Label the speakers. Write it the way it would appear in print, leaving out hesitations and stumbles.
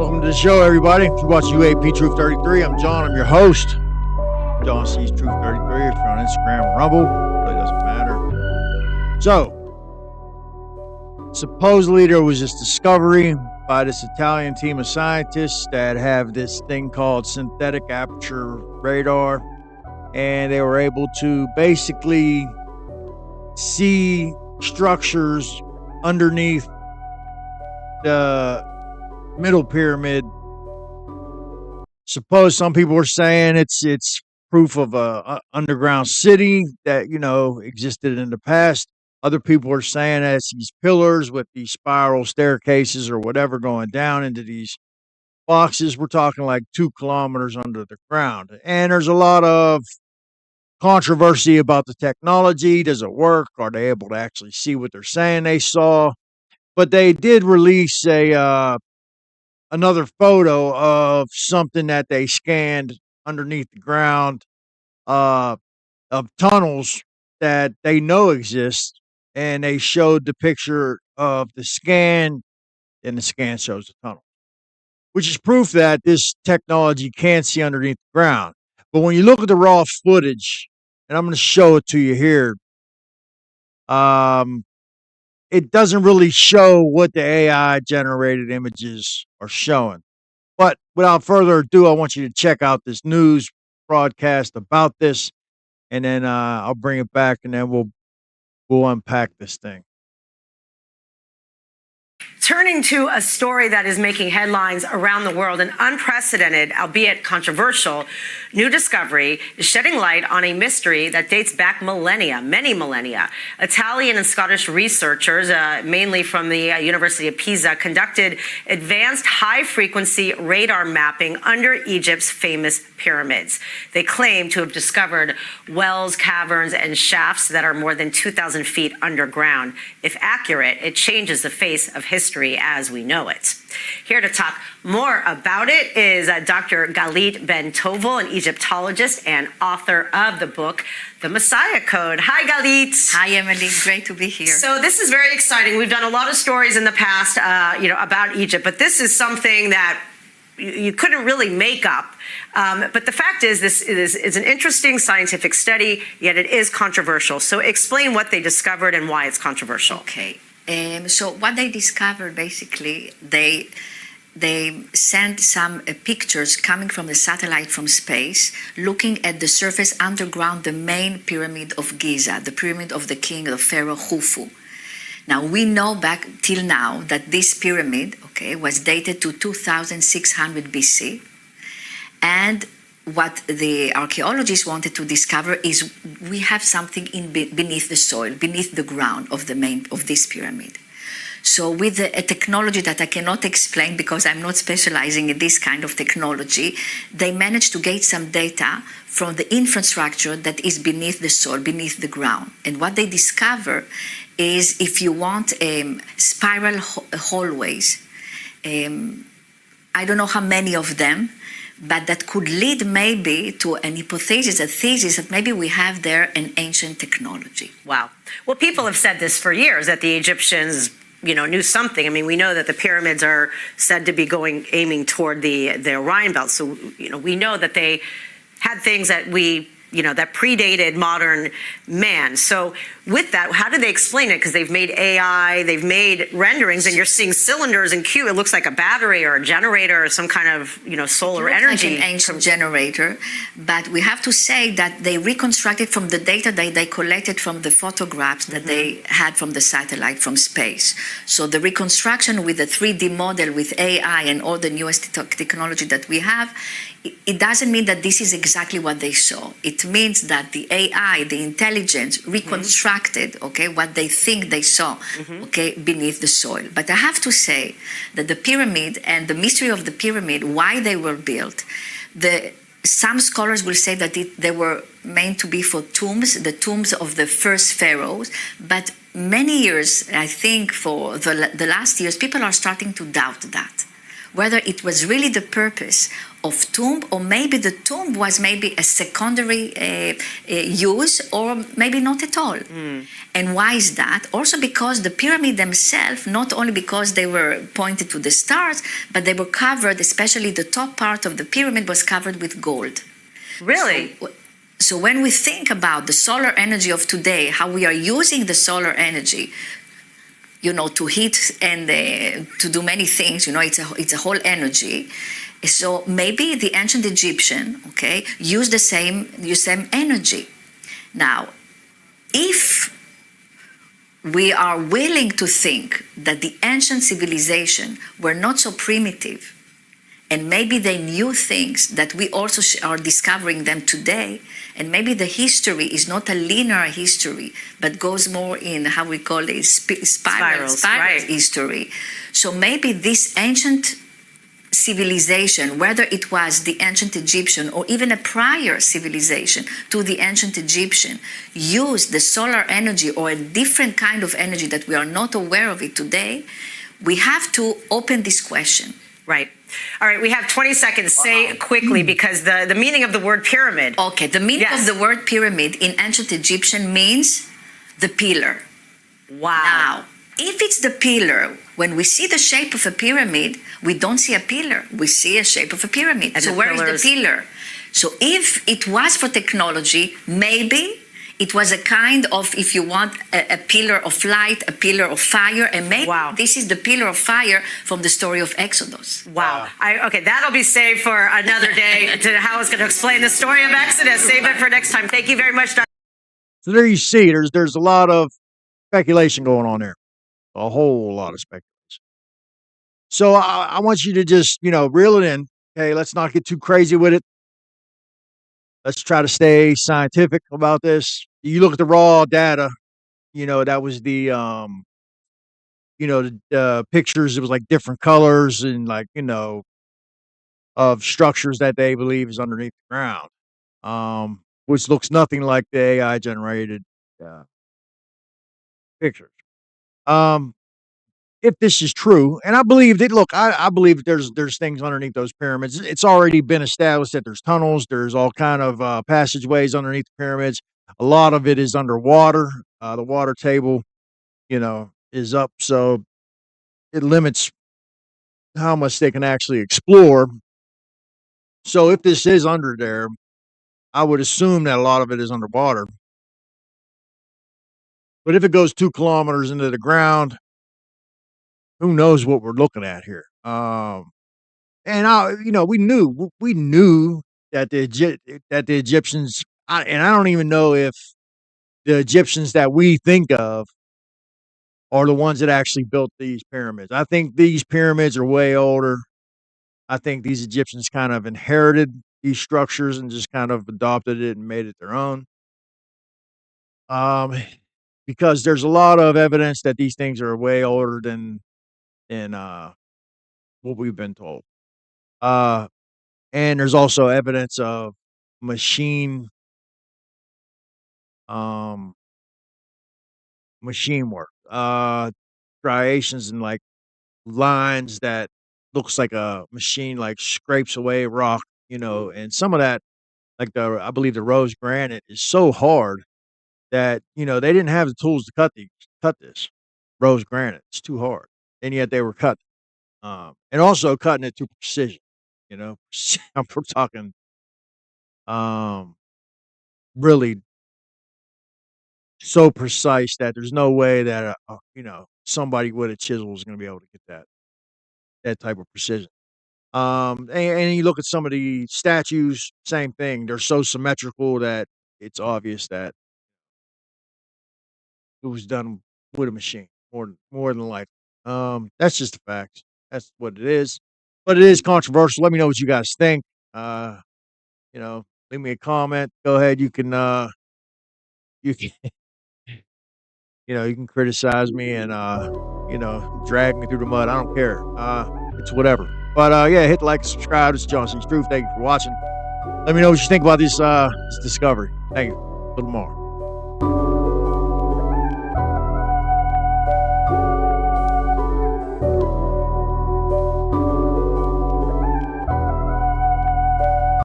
Speaker 1: Welcome to the show, everybody. If you watch UAP Truth 33, I'm John. I'm your host. John sees Truth 33. If you're on Instagram or Rumble, it really doesn't matter. So, supposedly there was this discovery by this Italian team of scientists that have this thing called synthetic aperture radar, and they were able to basically see structures underneath the middle pyramid. Suppose some people were saying it's proof of a underground city that existed in the past. Other people are saying that it's these pillars with these spiral staircases or whatever going down into these boxes. We're talking like 2 kilometers under the ground, and there's a lot of controversy about the technology. Does it work? Are they able to actually see what they're saying they saw? But they did release another photo of something that they scanned underneath the ground, of tunnels that they know exist, and they showed the picture of the scan, and the scan shows the tunnel, which is proof that this technology can see underneath the ground. But when you look at the raw footage, and I'm going to show it to you here, it doesn't really show what the AI generated images are showing. But without further ado, I want you to check out this news broadcast about this, and then I'll bring it back, and then we'll unpack this thing.
Speaker 2: Turning to a story that is making headlines around the world, an unprecedented, albeit controversial, new discovery is shedding light on a mystery that dates back millennia, many millennia. Italian and Scottish researchers, mainly from the University of Pisa, conducted advanced high-frequency radar mapping under Egypt's famous pyramids. They claim to have discovered wells, caverns, and shafts that are more than 2,000 feet underground. If accurate, it changes the face of history as we know it. Here to talk more about it is Dr. Galit Ben Tovel, an Egyptologist and author of the book, The Messiah Code. Hi, Galit.
Speaker 3: Hi, Emily. Great to be here.
Speaker 2: So this is very exciting. We've done a lot of stories in the past, about Egypt, but this is something that you couldn't really make up. But the fact is, this is an interesting scientific study, yet it is controversial. So explain what they discovered and why it's controversial.
Speaker 3: Okay. So what they discovered, basically, they sent some pictures coming from the satellite from space, looking at the surface underground, the main pyramid of Giza, the pyramid of the king of Pharaoh Khufu. Now, we know back till now that this pyramid, was dated to 2600 BC. And what the archaeologists wanted to discover is we have something beneath the soil, beneath the ground of this pyramid. So with a technology that I cannot explain because I'm not specializing in this kind of technology, they managed to get some data from the infrastructure that is beneath the soil, beneath the ground. And what they discover is, if you want spiral hallways, I don't know how many of them, but that could lead maybe to an hypothesis, a thesis that maybe we have there an ancient technology.
Speaker 2: Wow. Well, people have said this for years, that the Egyptians, knew something. I mean, we know that the pyramids are said to be aiming toward the Orion belt. So, we know that they had things that that predated modern man. So with that, how do they explain it? Because they've made AI, they've made renderings, and you're seeing cylinders and Q. It looks like a battery or a generator or some kind of, solar energy.
Speaker 3: Like an ancient generator. But we have to say that they reconstructed from the data that they collected from the photographs that they had from the satellite from space. So the reconstruction with the 3D model with AI and all the newest technology that we have, it doesn't mean that this is exactly what they saw. It means that the AI, the intelligence, reconstructed, what they think they saw, beneath the soil. But I have to say that the pyramid and the mystery of the pyramid, why they were built, some scholars will say that they were meant to be for tombs, the tombs of the first pharaohs. But many years, I think for the last years, people are starting to doubt that. whether it was really the purpose of tomb, or maybe the tomb was maybe a secondary use, or maybe not at all. And why is that? Also because the pyramid themselves, not only because they were pointed to the stars, but they were covered, especially the top part of the pyramid was covered with gold.
Speaker 2: Really?
Speaker 3: So when we think about the solar energy of today, how we are using the solar energy, to heat and to do many things, it's a whole energy. So maybe the ancient Egyptian, used the same energy. Now, if we are willing to think that the ancient civilization were not so primitive, and maybe they knew things that we also are discovering them today, and maybe the history is not a linear history, but goes more in how we call it spiral
Speaker 2: right.
Speaker 3: history. So maybe this ancient civilization, whether it was the ancient Egyptian or even a prior civilization to the ancient Egyptian, used the solar energy or a different kind of energy that we are not aware of it today, we have to open this question.
Speaker 2: Right. All right, we have 20 seconds. Say quickly, because the meaning of the word pyramid.
Speaker 3: Okay, the meaning of the word pyramid in ancient Egyptian means the pillar.
Speaker 2: Wow.
Speaker 3: Now, if it's the pillar, when we see the shape of a pyramid, we don't see a pillar. We see a shape of a pyramid.
Speaker 2: And
Speaker 3: so where is the pillar? So if it was for technology, maybe it was a kind of, if you want, a pillar of light, a pillar of fire, and maybe this is the pillar of fire from the story of Exodus.
Speaker 2: Wow. Okay, that'll be saved for another day, to how it's going to explain the story of Exodus. Save it for next time. Thank you very much, Dr.
Speaker 1: So there you see, there's a lot of speculation going on there, a whole lot of speculation. So I want you to just, reel it in. Okay, let's not get too crazy with it. Let's try to stay scientific about this. You look at the raw data, that was the, the pictures. It was like different colors and of structures that they believe is underneath the ground, which looks nothing like the AI generated pictures. If this is true, and I believe that, look, I believe there's things underneath those pyramids. It's already been established that there's tunnels, there's all kind of passageways underneath the pyramids. A lot of it is underwater. The water table, is up, so it limits how much they can actually explore. So if this is under there, I would assume that a lot of it is underwater. But if it goes 2 kilometers into the ground, who knows what we're looking at here? And we knew that the Egyptians. I don't even know if the Egyptians that we think of are the ones that actually built these pyramids. I think these pyramids are way older. I think these Egyptians kind of inherited these structures and just kind of adopted it and made it their own. Because there's a lot of evidence that these things are way older than what we've been told. And there's also evidence of machine work, striations and like lines that looks like a machine like scrapes away rock, and some of that, like I believe the rose granite is so hard that, they didn't have the tools to cut this rose granite. It's too hard. And yet they were cut. And also cutting it to precision, we're talking, really so precise that there's no way that, somebody with a chisel is going to be able to get that type of precision. And you look at some of the statues, same thing. They're so symmetrical that it's obvious that it was done with a machine, more than likely. That's just the facts. That's what it is. But it is controversial. Let me know what you guys think. Leave me a comment. Go ahead. You can you can you can criticize me and drag me through the mud. I don't care. It's whatever. But yeah, hit the like and subscribe. This is Johnson's Truth. Thank you for watching. Let me know what you think about this discovery. Thank you. A little more.